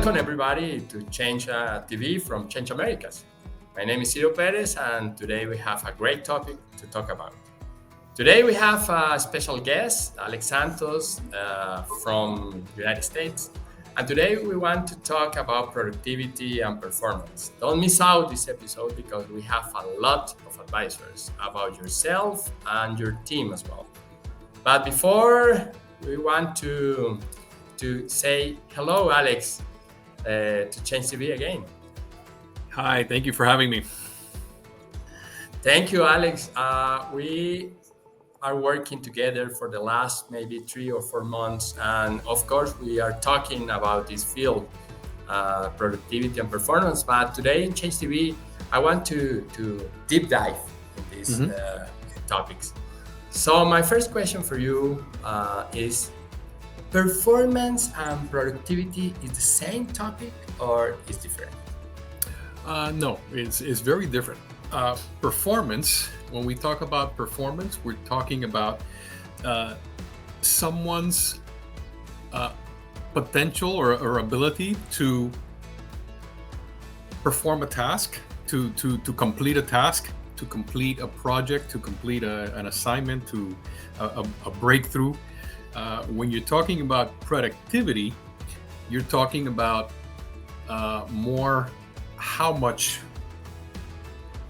welcome everybody to Change TV from Change Americas. My name is Ciro Perez, and today we have a great topic to talk about. Today we have a special guest, Alex Santos from United States. And today we want to talk about productivity and performance. Don't miss out this episode because we have a lot of advisors about yourself and your team as well. But before we want to say hello, Alex, to Change TV again. Hi, thank you for having me. Thank you, Alex. We are working together for the last maybe 3 or 4 months. And of course, we are talking about this field, productivity and performance. But today in Change TV, I want to deep dive in these topics. So my first question for you is, performance and productivity is the same topic or is different? No, it's very different. Performance, when we talk about performance, we're talking about someone's potential or ability to perform a task, to complete a task, to complete a project, to complete an assignment, to a breakthrough. When you're talking about productivity, you're talking about more how much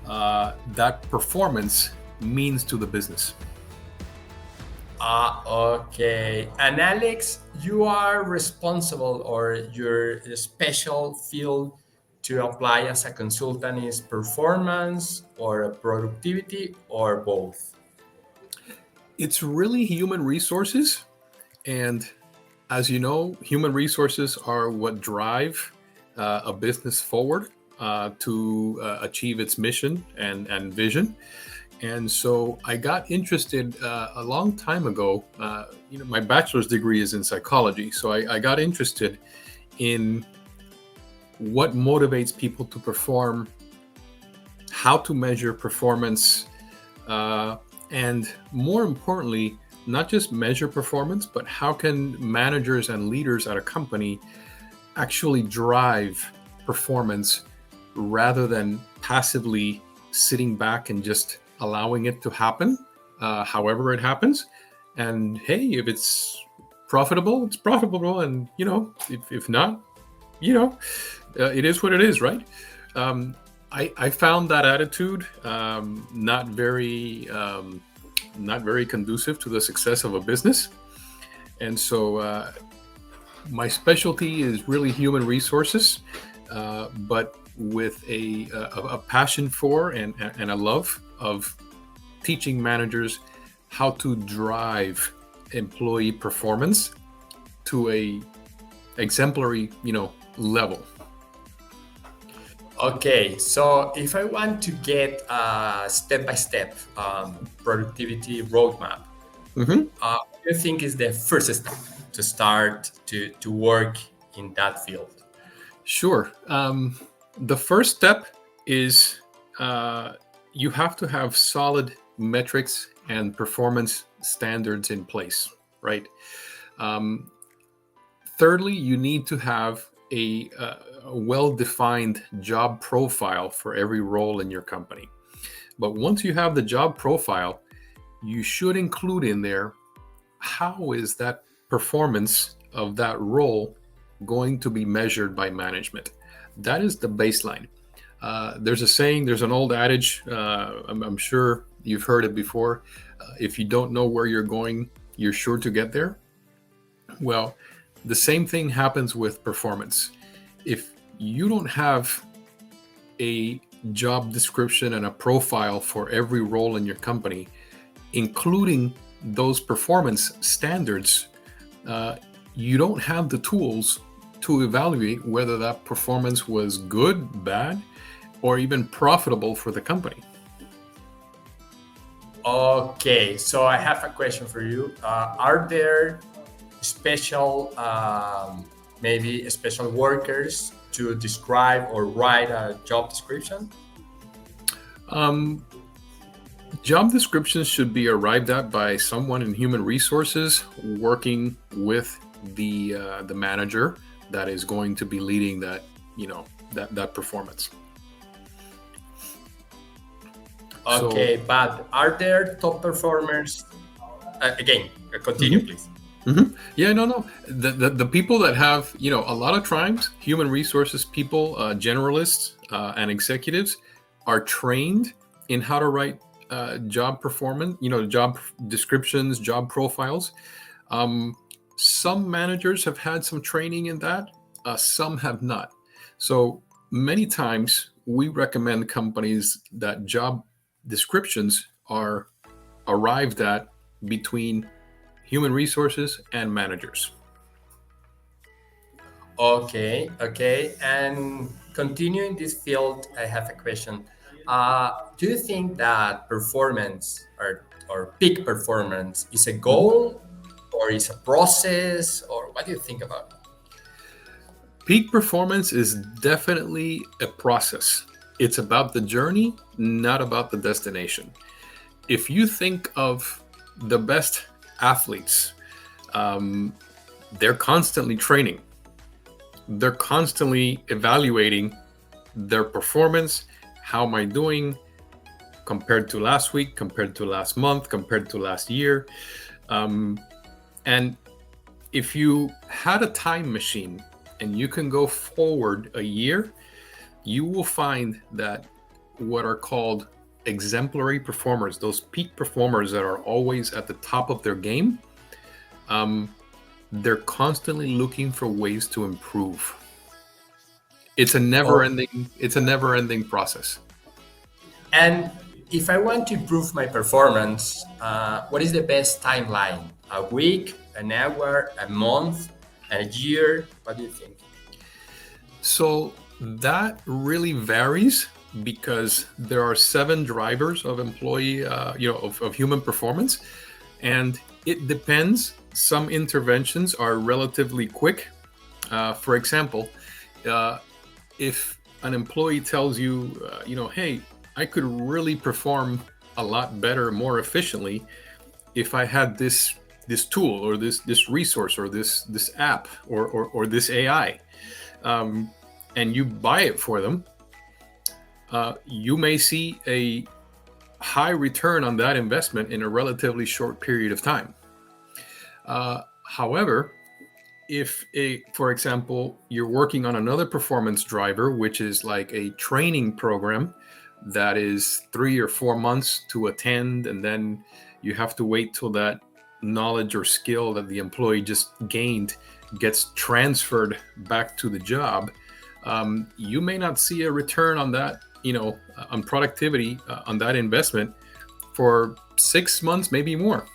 that performance means to the business. Okay. And Alex, you are responsible, or your special field to apply as a consultant is performance or productivity or both? It's really human resources. And as you know, human resources are what drive a business forward to achieve its mission and vision. And so I got interested a long time ago. My bachelor's degree is in psychology. So I got interested in what motivates people to perform, how to measure performance, and more importantly, not just measure performance, but how can managers and leaders at a company actually drive performance rather than passively sitting back and just allowing it to happen, however it happens. And hey, if it's profitable, it's profitable. And, if not, it is what it is, right? I found that attitude not very conducive to the success of a business. And so my specialty is really human resources, but with a passion for and a love of teaching managers how to drive employee performance to a exemplary, level. Okay, so if I want to get a step-by-step productivity roadmap, what do you think is the first step to start to work in that field? Sure. The first step is you have to have solid metrics and performance standards in place, right? Thirdly, you need to have a well-defined job profile for every role in your company. But once you have the job profile, you should include in there, how is that performance of that role going to be measured by management? That is the baseline. There's a saying, there's an old adage, I'm sure you've heard it before. If you don't know where you're going, you're sure to get there. Well, the same thing happens with performance. If you don't have a job description and a profile for every role in your company, including those performance standards, you don't have the tools to evaluate whether that performance was good, bad, or even profitable for the company. Okay, so I have a question for you. Are there special, maybe special workers to describe or write a job description? Job descriptions should be arrived at by someone in human resources working with the manager that is going to be leading that, that performance. Okay, but are there top performers? Again, continue, please. Yeah, no. The people that have, a lot of times, human resources people, generalists, and executives are trained in how to write job performance, job descriptions, job profiles. Some managers have had some training in that, some have not. So many times we recommend companies that job descriptions are arrived at between human resources and managers. Okay. And continuing this field, I have a question. Do you think that performance or peak performance is a Mhm. goal or is a process, or what do you think about it? Peak performance is definitely a process. It's about the journey, not about the destination. If you think of the best athletes, um, they're constantly training, they're constantly evaluating their performance. How am I doing compared to last week, compared to last month, compared to last year? And if you had a time machine and you can go forward a year, you will find that what are called exemplary performers, those peak performers that are always at the top of their game, they're constantly looking for ways to improve. Oh, It's a never-ending process. and if I want to improve my performance, what is the best timeline? A week, an hour, a month, a year? What do you think? So that really varies because there are 7 drivers of employee, of human performance, and it depends. Some interventions are relatively quick. For example, uh, if an employee tells you, hey, I could really perform a lot better, more efficiently if I had this tool or this resource or this app or this AI, and you buy it for them, you may see a high return on that investment in a relatively short period of time. However, if for example, you're working on another performance driver, which is like a training program that is 3 or 4 months to attend, and then you have to wait till that knowledge or skill that the employee just gained gets transferred back to the job, you may not see a return on that, on productivity, on that investment for 6 months, maybe more.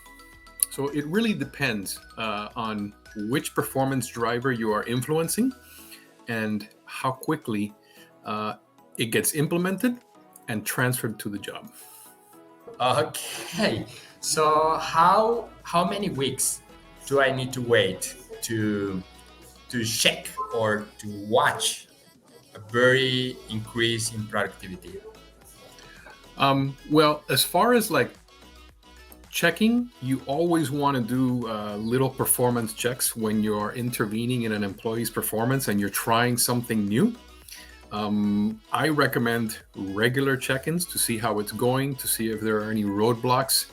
So it really depends on which performance driver you are influencing and how quickly it gets implemented and transferred to the job. Okay. So how many weeks do I need to wait to check or to watch a very increase in productivity? Well, as far as like checking, you always want to do little performance checks when you're intervening in an employee's performance and you're trying something new. I recommend regular check-ins to see how it's going, to see if there are any roadblocks,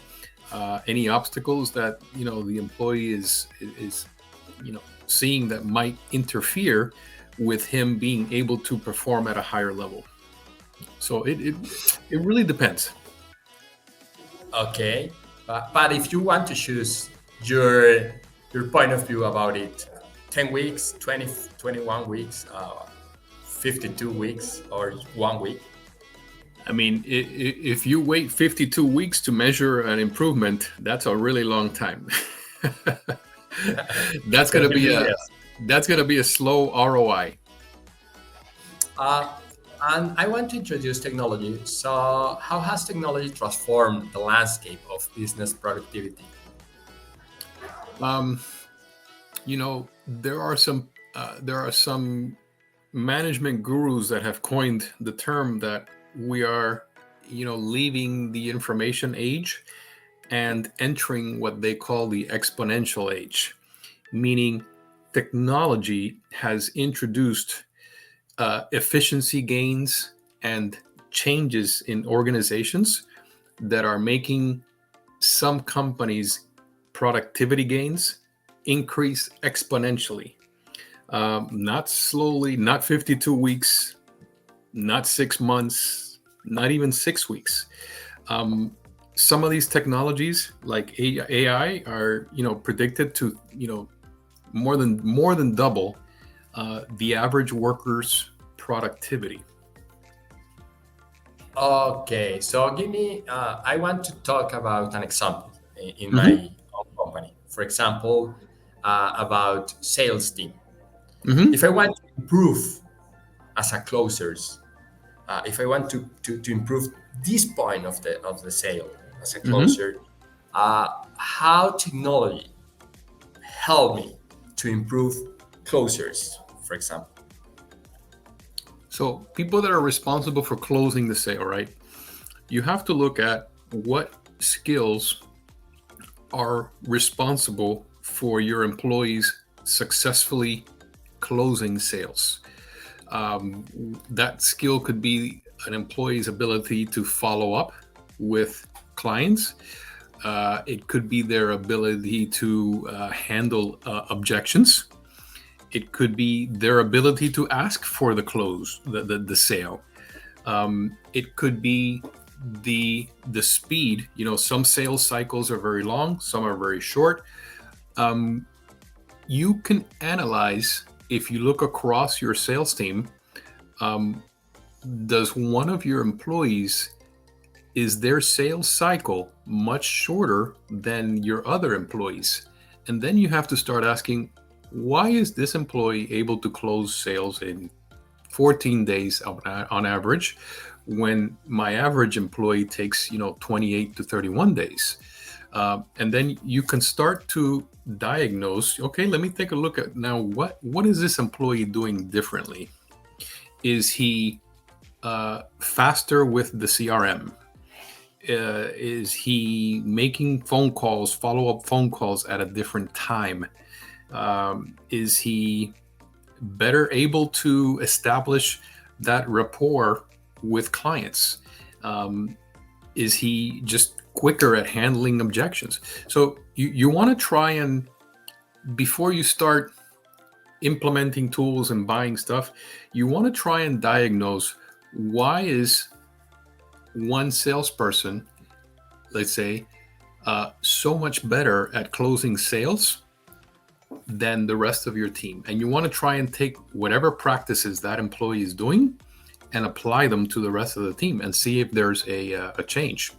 any obstacles that the employee is seeing that might interfere with him being able to perform at a higher level. So it really depends. Okay. But if you want to choose your your point of view about it, 10 weeks, 20, 21 weeks, 52 weeks, or 1 week. I mean, if you wait 52 weeks to measure an improvement, that's a really long time. that's gonna be a Yes. that's gonna be a slow ROI. Uh, and I want to introduce technology. So, how has technology transformed the landscape of business productivity? Um, there are some management gurus that have coined the term that we are, leaving the information age and entering what they call the exponential age, meaning technology has introduced efficiency gains and changes in organizations that are making some companies' productivity gains increase exponentially. Not slowly, not 52 weeks, not 6 months, not even 6 weeks. Um, some of these technologies, like AI, are predicted to more than double the average worker's productivity. Okay, so give me. I want to talk about an example in Hmm. my own company. For example, about sales team. Hmm. If I want to improve as a closers, if I want to improve this point of the sale as a Hmm. closer, how technology help me to improve closers, for example. So, people that are responsible for closing the sale, right? You have to look at what skills are responsible for your employees successfully closing sales. That skill could be an employee's ability to follow up with clients. It could be their ability to handle objections. It could be their ability to ask for the close, the sale. It could be the speed. Some sales cycles are very long, some are very short. Um, you can analyze, if you look across your sales team, um, does one of your employees, is their sales cycle much shorter than your other employees? And then you have to start asking, why is this employee able to close sales in 14 days on average, when my average employee takes 28 to 31 days? And then you can start to diagnose, okay, let me take a look at now, what is this employee doing differently? Is he faster with the CRM? Is he making phone calls, follow-up phone calls at a different time? Is he better able to establish that rapport with clients? Is he just quicker at handling objections? So you want to try and, before you start implementing tools and buying stuff, you want to try and diagnose, why is one salesperson, let's say, so much better at closing sales than the rest of your team? And you want to try and take whatever practices that employee is doing and apply them to the rest of the team and see if there's a change.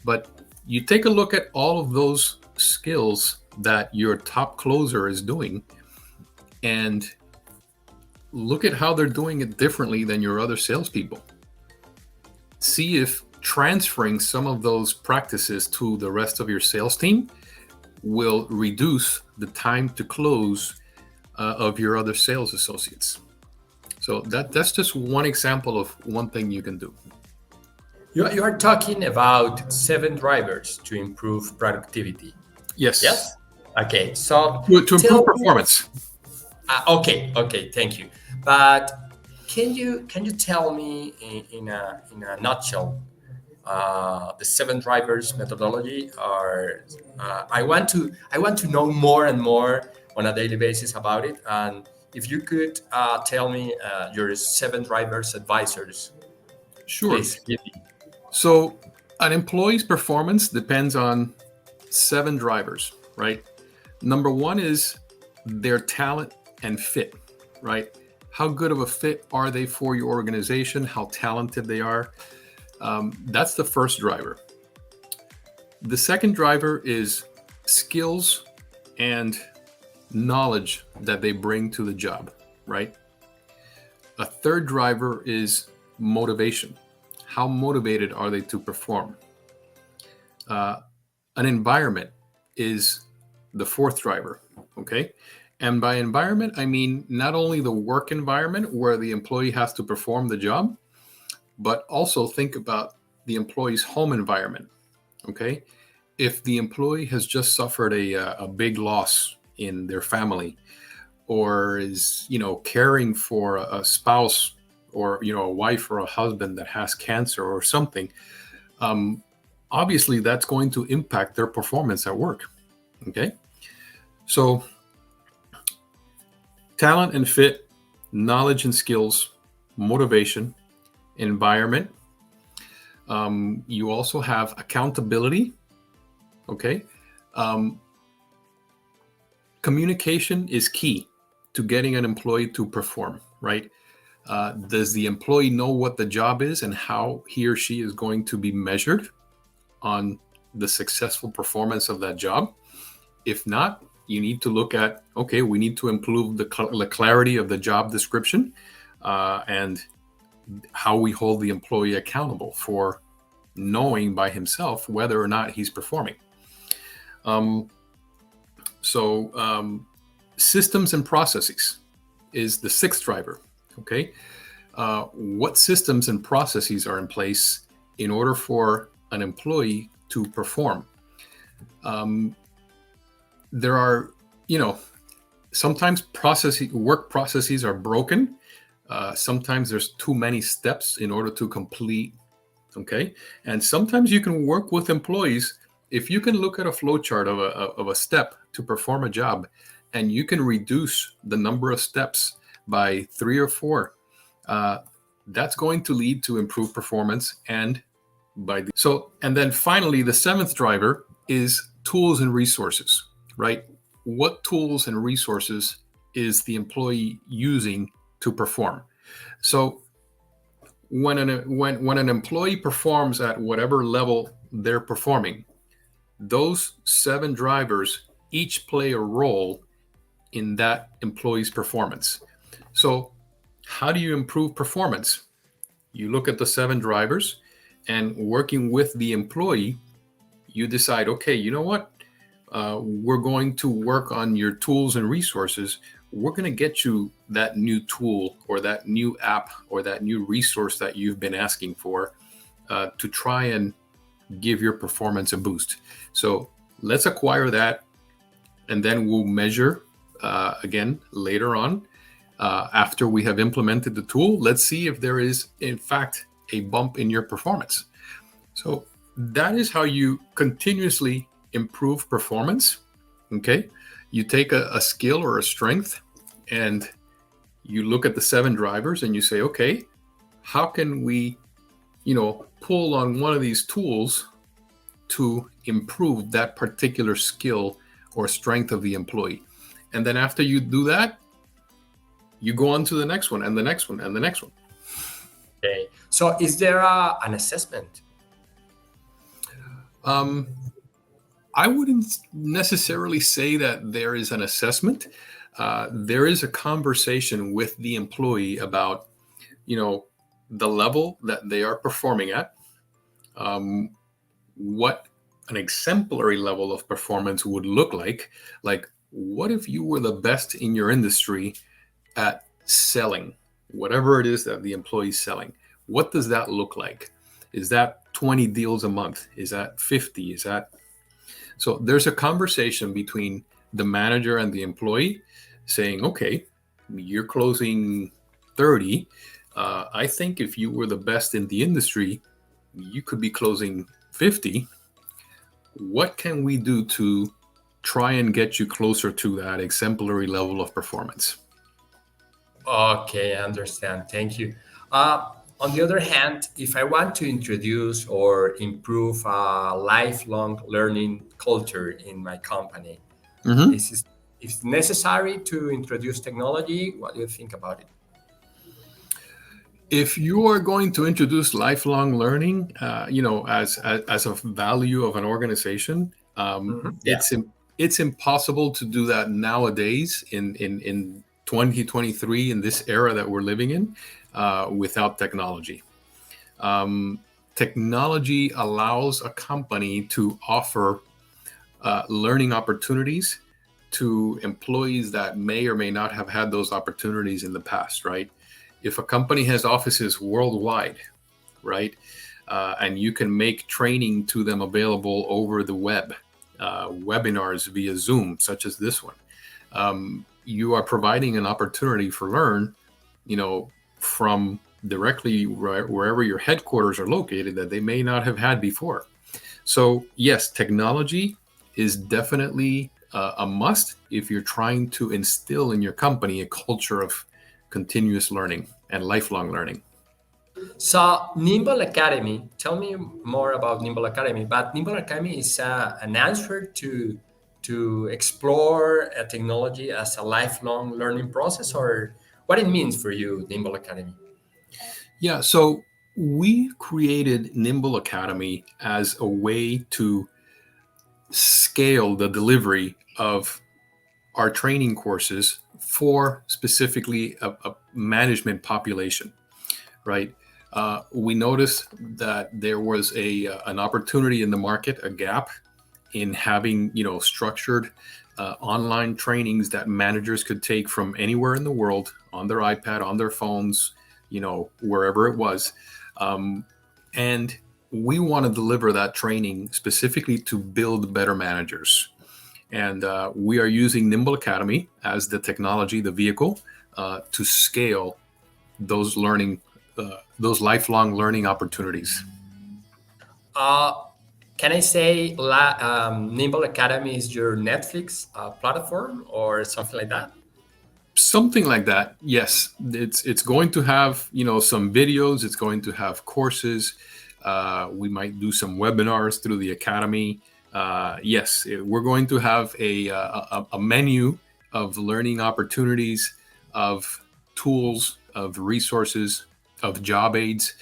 But you take a look at all of those skills that your top closer is doing and look at how they're doing it differently than your other salespeople. See if transferring some of those practices to the rest of your sales team will reduce the time to close of your other sales associates. So that's just one example of one thing you can do. You are talking about 7 drivers to improve productivity. Yes, Yes? Okay, so to improve tell me. performance. Okay, thank you. But can you tell me in a nutshell, the 7 drivers methodology? Or I want to know more and more on a daily basis about it. And if you could tell me your 7 drivers advisors, Sure. please give me. So an employee's performance depends on 7 drivers, right? Number one is their talent and fit, right? How good of a fit are they for your organization? How talented they are. That's the first driver. The second driver is skills and knowledge that they bring to the job, right? A third driver is motivation. How motivated are they to perform? Uh, an environment is the fourth driver, okay? And by environment, I mean not only the work environment where the employee has to perform the job, but also think about the employee's home environment, okay? If the employee has just suffered a big loss in their family, or is, caring for a spouse, or, a wife or a husband that has cancer or something, obviously that's going to impact their performance at work. Okay. So talent and fit, knowledge and skills, motivation, environment. You also have accountability. Okay. Um, Communication is key to getting an employee to perform, right? Does the employee know what the job is and how he or she is going to be measured on the successful performance of that job? If not, you need to look at, okay, we need to improve the clarity of the job description, and how we hold the employee accountable for knowing by himself whether or not he's performing. So systems and processes is the sixth driver. Okay. What systems and processes are in place in order for an employee to perform? There are, sometimes work processes are broken. Sometimes there's too many steps in order to complete. Okay. And sometimes you can work with employees. If you can look at a flow chart of a step to perform a job, and you can reduce the number of steps by 3 or 4, that's going to lead to improved performance. And then finally, the seventh driver is tools and resources, right? What tools and resources is the employee using to perform? So when an employee performs at whatever level they're performing, those 7 drivers each play a role in that employee's performance. So how do you improve performance? You look at the 7 drivers, and working with the employee, you decide, okay, you know what? We're going to work on your tools and resources. We're going to get you that new tool or that new app or that new resource that you've been asking for, to try and give your performance a boost. So let's acquire that, and then we'll measure again later on. After we have implemented the tool, let's see if there is, in fact, a bump in your performance. So that is how you continuously improve performance. Okay. You take a skill or a strength, and you look at the 7 drivers, and you say, okay, how can we, pull on one of these tools to improve that particular skill or strength of the employee? And then after you do that, you go on to the next one, and the next one, and the next one. Okay. So is there an assessment? I wouldn't necessarily say that there is an assessment. There is a conversation with the employee about, the level that they are performing at, what an exemplary level of performance would look like. Like, what if you were the best in your industry at selling whatever it is that the employee's selling? What does that look like? Is that 20 deals a month? Is that 50? Is that... So there's a conversation between the manager and the employee saying, okay, you're closing 30. I think if you were the best in the industry, you could be closing 50. What can we do to try and get you closer to that exemplary level of performance? Okay, I understand. Thank you. On the other hand, if I want to introduce or improve a lifelong learning culture in my company, Mm-hmm. is it necessary to introduce technology? What do you think about it? If you are going to introduce lifelong learning, as a value of an organization, Yeah. it's impossible to do that nowadays in 2023, in this era that we're living in, without technology. Technology allows a company to offer learning opportunities to employees that may or may not have had those opportunities in the past, right? If a company has offices worldwide, right, and you can make training to them available over the web, webinars via Zoom, such as this one, you are providing an opportunity for learn, you know, from directly wherever your headquarters are located that they may not have had before. So yes, technology is definitely a must if you're trying to instill in your company a culture of continuous learning and lifelong learning. So Nimble Academy, tell me more about Nimble Academy. But Nimble Academy is an answer to explore a technology as a lifelong learning process, or what it means for you, Nimble Academy. Yeah, so we created Nimble Academy as a way to scale the delivery of our training courses for specifically a management population, right? We noticed that there was an opportunity in the market, a gap in having structured online trainings that managers could take from anywhere in the world on their iPad, on their phones, wherever it was, um, and we want to deliver that training specifically to build better managers. And we are using Nimble Academy as the technology, the vehicle, to scale those those lifelong learning opportunities. Uh, can I say Nimble Academy is your Netflix platform or something like that? Something like that. Yes, it's going to have some videos. It's going to have courses. We might do some webinars through the academy. Yes, we're going to have a menu of learning opportunities, of tools, of resources, of job aids.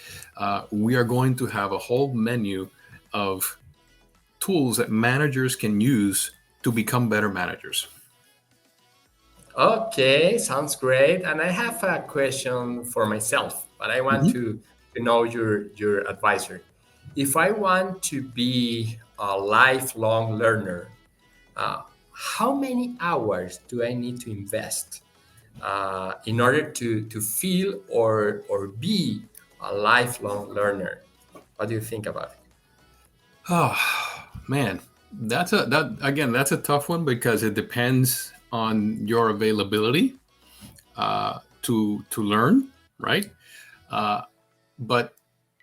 We are going to have a whole menu of tools that managers can use to become better managers. Okay, sounds great. And I have a question for myself, but I want Mhm. to know your advisor. If I want to be a lifelong learner, uh, how many hours do I need to invest in order to feel or be a lifelong learner? What do you think about it? Oh man, that's a tough one because it depends on your availability to learn, right? Uh, but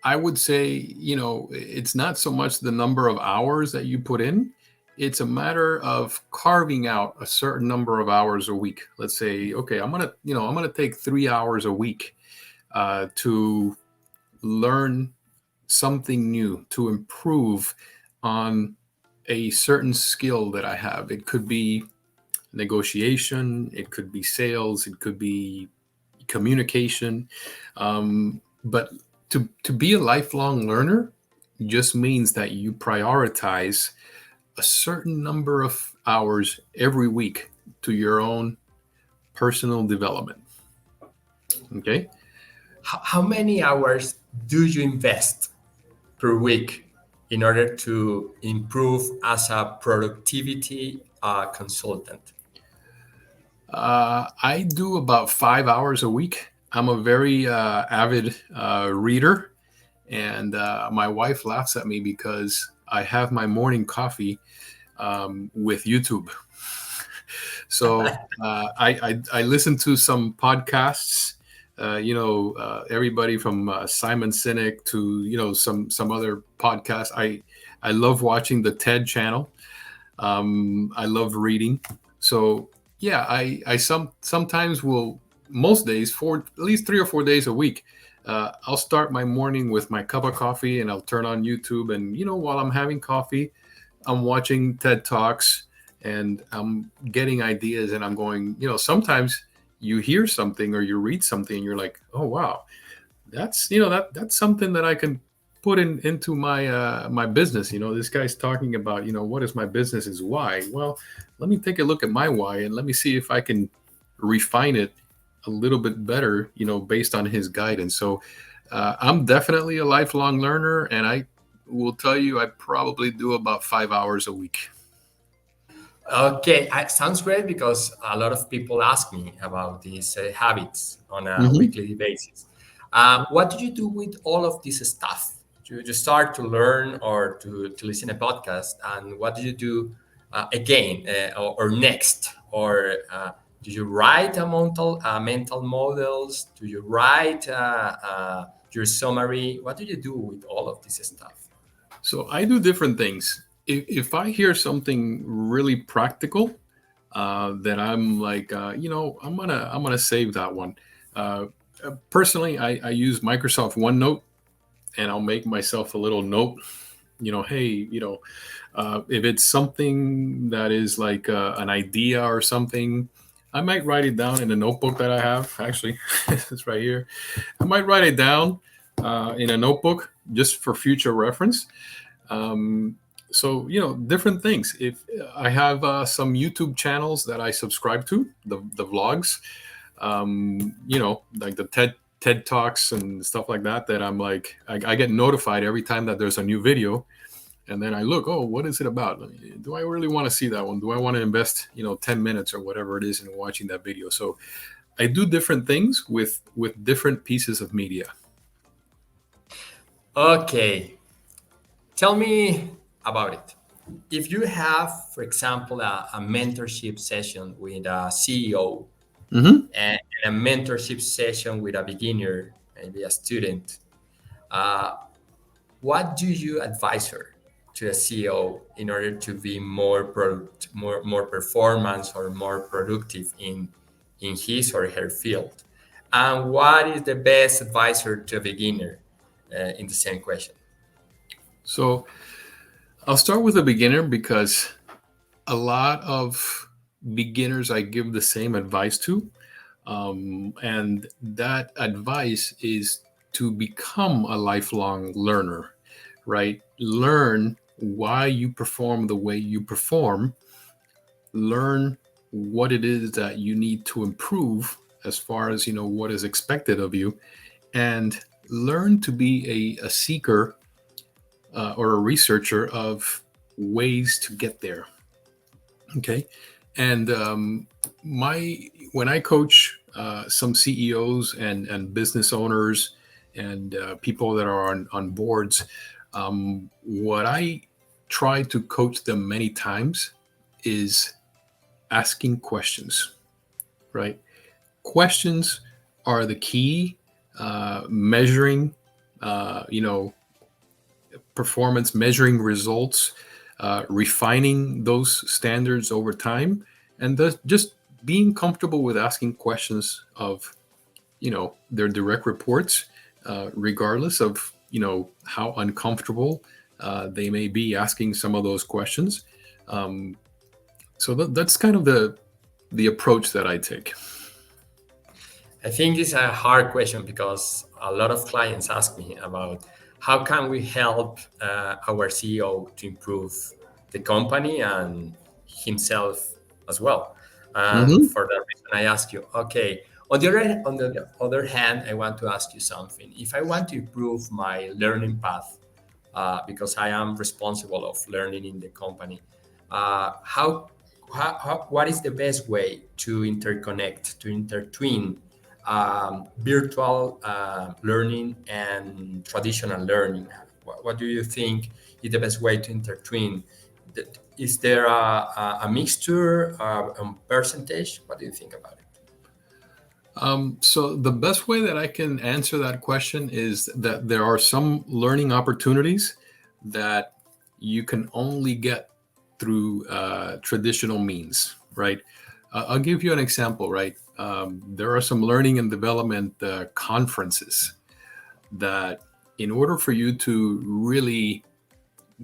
I would say it's not so much the number of hours that you put in. It's a matter of carving out a certain number of hours a week. Let's say, okay, I'm gonna take 3 hours a week to learn something new, to improve on a certain skill that I have. It could be negotiation, it could be sales, it could be communication. But to be a lifelong learner just means that you prioritize a certain number of hours every week to your own personal development. Okay. How many hours do you invest per week in order to improve as a productivity consultant? I do about 5 hours a week. I'm a very avid reader, and my wife laughs at me because I have my morning coffee with YouTube. So I listen to some podcasts. Everybody from Simon Sinek to some other podcasts. I love watching the TED channel. I love reading. So yeah, I sometimes will, most days, for at least 3 or 4 days a week. I'll start my morning with my cup of coffee and I'll turn on YouTube, and while I'm having coffee, I'm watching TED Talks and I'm getting ideas, and I'm going, sometimes you hear something or you read something and you're like, oh wow, that's something that I can put into my business. This guy's talking about, what is my business is why. Well, let me take a look at my why and let me see if I can refine it a little bit better, based on his guidance. So I'm definitely a lifelong learner, and I will tell you I probably do about 5 hours a week. Okay, sounds great because a lot of people ask me about these habits on a Hmm. weekly basis. What do you do with all of this stuff? You start to learn or to listen a podcast, and what do you do again or next? Or Do you write mental models? Do you write your summary? What do you do with all of this stuff? So I do different things. If I hear something really practical, that I'm like, I'm gonna save that one. Uh, Personally, I use Microsoft OneNote, and I'll make myself a little note. Hey, if it's something that is like an idea or something, I might write it down in a notebook that I have. Actually, it's right here. I might write it down in a notebook just for future reference. Um, so different things. If I have some YouTube channels that I subscribe to, the vlogs, like the TED talks and stuff like that. That I'm like, I get notified every time that there's a new video, and then I look, oh, what is it about? Do I really want to see that one? Do I want to invest 10 minutes or whatever it is in watching that video? So I do different things with different pieces of media. Okay, tell me about it. If you have, for example, a mentorship session with a CEO Hmm. and a mentorship session with a beginner, maybe a student, uh, what do you advise her to a CEO in order to be more performance or more productive in his or her field? And what is the best advisor to a beginner in the same question? So I'll start with a beginner because a lot of beginners I give the same advice to. And that advice is to become a lifelong learner, right? Learn why you perform the way you perform, learn what it is that you need to improve as far as what is expected of you, and learn to be a seeker or a researcher of ways to get there. Okay. And my when I coach some CEOs and business owners and people that are on boards, what I try to coach them many times is asking questions, right? Questions are the key. Measuring, you know, performance, measuring results, refining those standards over time, and thus just being comfortable with asking questions of their direct reports, regardless of how uncomfortable they may be asking some of those questions. Um, so that's kind of the approach that I take. I think it's a hard question because a lot of clients ask me about how can we help our CEO to improve the company and himself as well. And Hmm. for that reason, I ask you, okay. On the other hand, I want to ask you something. If I want to improve my learning path, because I am responsible of learning in the company, what is the best way to interconnect, to intertwine virtual learning and traditional learning? What do you think is the best way to intertwine? Is there a mixture, a percentage? What do you think about it? So the best way that I can answer that question is that there are some learning opportunities that you can only get through traditional means, right? I'll give you an example, right? There are some learning and development conferences that, in order for you to really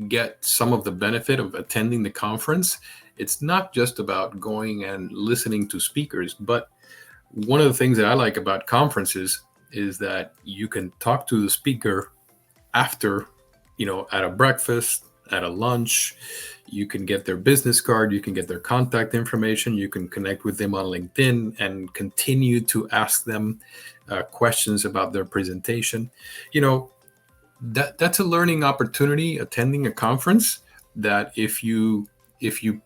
get some of the benefit of attending the conference, it's not just about going and listening to speakers, but one of the things that I like about conferences is that you can talk to the speaker after, at a breakfast, at a lunch. You can get their business card, you can get their contact information, you can connect with them on LinkedIn and continue to ask them questions about their presentation. You know, that's a learning opportunity, attending a conference, that if you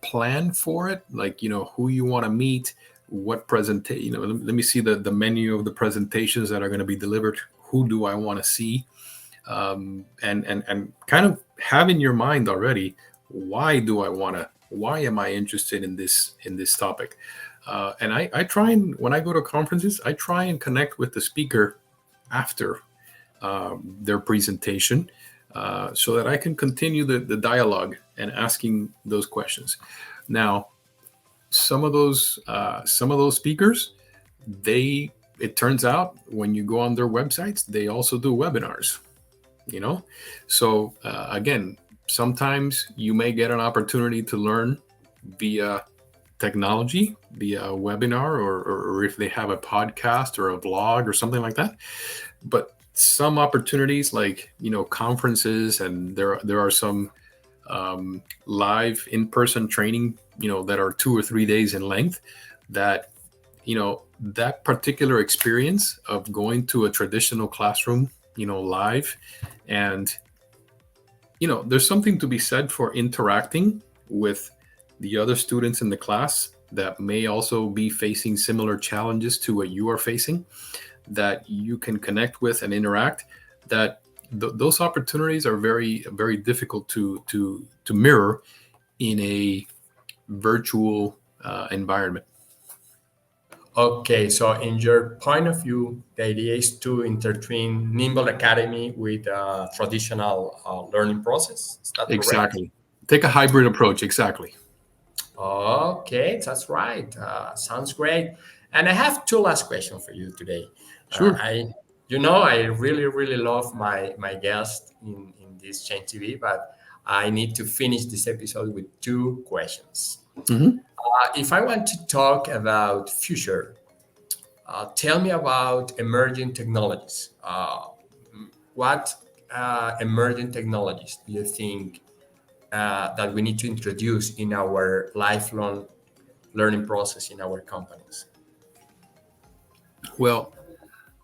plan for it, like who you want to meet, what presentation, let me see the menu of the presentations that are going to be delivered, who do I want to see, and kind of have in your mind already, why do I want to why am I interested in this topic? And I try, and when I go to conferences, I try and connect with the speaker after their presentation, so that I can continue the dialogue and asking those questions. Now, some of those speakers, they it turns out when you go on their websites, they also do webinars. You know, so again, sometimes you may get an opportunity to learn via technology, via a webinar, or if they have a podcast or a blog or something like that. But some opportunities, like conferences, and there are some live in-person training, that are 2 or 3 days in length, that that particular experience of going to a traditional classroom, live, and there's something to be said for interacting with the other students in the class that may also be facing similar challenges to what you are facing, that you can connect with and interact. That those opportunities are very, very difficult to mirror in a virtual environment. Okay, so in your point of view, the idea is to intertwine Nimble Academy with a traditional learning process. Is that correct? Exactly. Take a hybrid approach. Exactly. Okay, that's right. Sounds great. And I have two last questions for you today. Sure. I really, really love my guest in this Change TV, but I need to finish this episode with two questions. Hmm. If I want to talk about future, tell me about emerging technologies. What emerging technologies do you think that we need to introduce in our lifelong learning process in our companies? Well,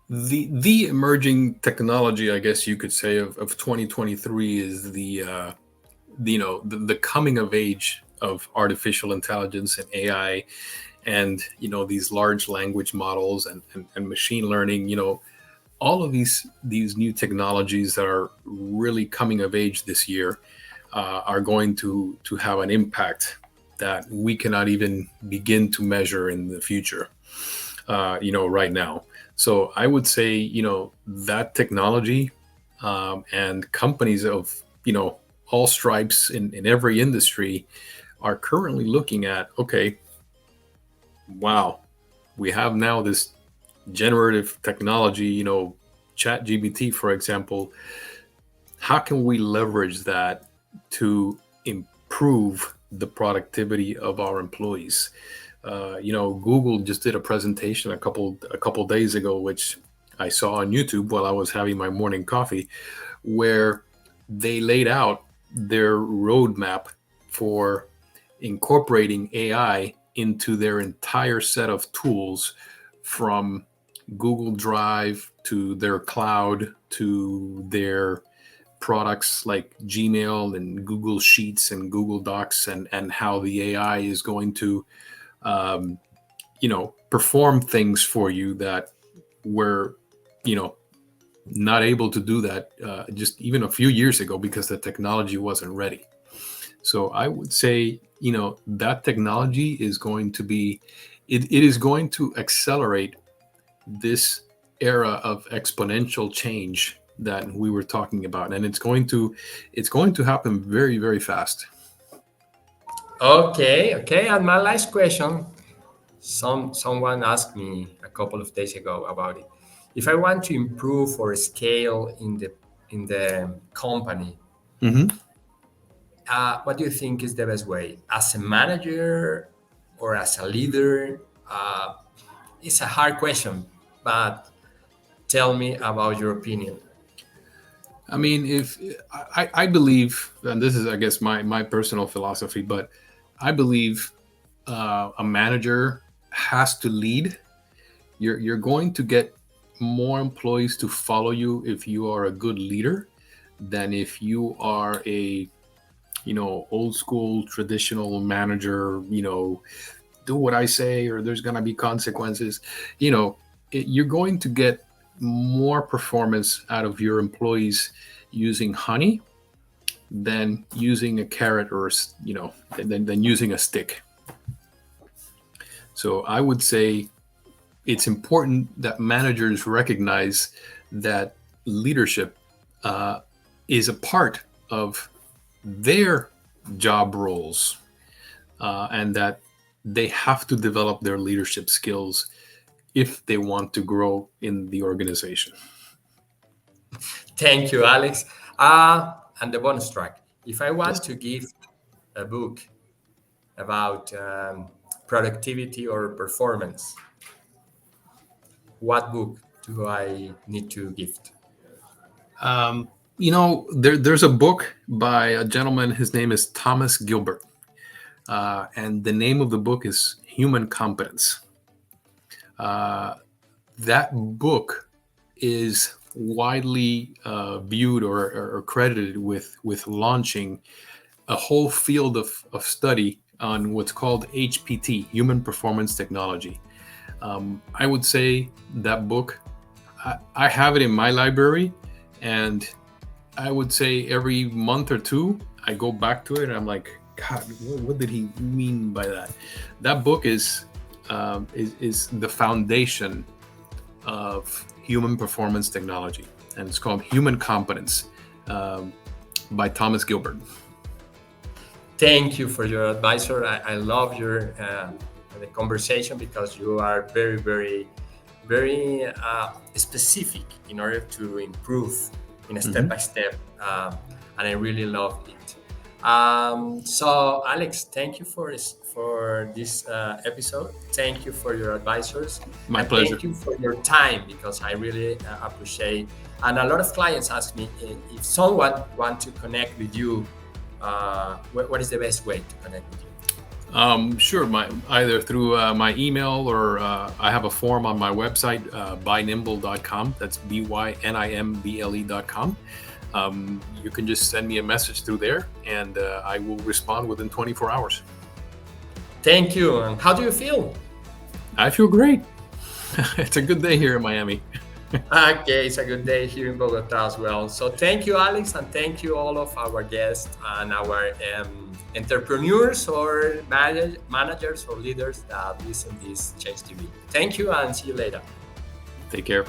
the emerging technology, I guess you could say, of 2023 is the coming of age of artificial intelligence and AI, and these large language models and machine learning. All of these new technologies that are really coming of age this year are going to have an impact that we cannot even begin to measure in the future, right now. So I would say, that technology, and companies of, all stripes in every industry are currently looking at, okay, wow, we have now this generative technology, chat GBT, for example. How can we leverage that to improve the productivity of our employees? Google just did a presentation a couple days ago, which I saw on YouTube while I was having my morning coffee, where they laid out their roadmap for incorporating AI into their entire set of tools, from Google Drive to their cloud to their products like Gmail and Google Sheets and Google Docs, and how the AI is going to perform things for you that were, not able to do that just even a few years ago, because the technology wasn't ready. So I would say, that technology is going to be, it is going to accelerate this era of exponential change that we were talking about, and it's going to happen very, very fast. Okay, okay. And my last question, someone asked me a couple of days ago about it. If I want to improve or scale in the company, Hmm. what do you think is the best way? As a manager or as a leader? It's a hard question, but tell me about your opinion. I mean, if I believe, and this is, I guess, my personal philosophy, but I believe a manager has to lead. You're going to get more employees to follow you if you are a good leader than if you are a old school traditional manager. Do what I say, or there's going to be consequences. You're going to get more performance out of your employees using honey than using a carrot or than using a stick. So I would say it's important that managers recognize that leadership is a part of their job roles, and that they have to develop their leadership skills if they want to grow in the organization. Thank you, Alex. And the bonus track. If I want Yes. to give a book about productivity or performance, what book do I need to gift? There's a book by a gentleman. His name is Thomas Gilbert, and the name of the book is Human Competence. That book is widely viewed or credited with launching a whole field of study on what's called HPT, Human Performance Technology. I would say that book, I have it in my library, and I would say every month or two, I go back to it and I'm like, God, what did he mean by that? That book is the foundation of human performance technology, and it's called Human Competence, by Thomas Gilbert. Thank you for your advisor. I love your the conversation because you are very, very, very specific in order to improve in a step by step, and I really love it. So, Alex, thank you for this episode. Thank you for your advisors. My and pleasure. Thank you for your time because I really appreciate. And a lot of clients ask me if someone want to connect with you. What is the best way to connect with you? Sure, either through my email, or I have a form on my website, bynimble.com. That's bynimble.com. You can just send me a message through there, and I will respond within 24 hours. Thank you. And how do you feel? I feel great. It's a good day here in Miami. Okay, it's a good day here in Bogota as well. So thank you, Alex, and thank you all of our guests and our entrepreneurs or managers or leaders that listen to this Change TV. Thank you, and see you later. Take care.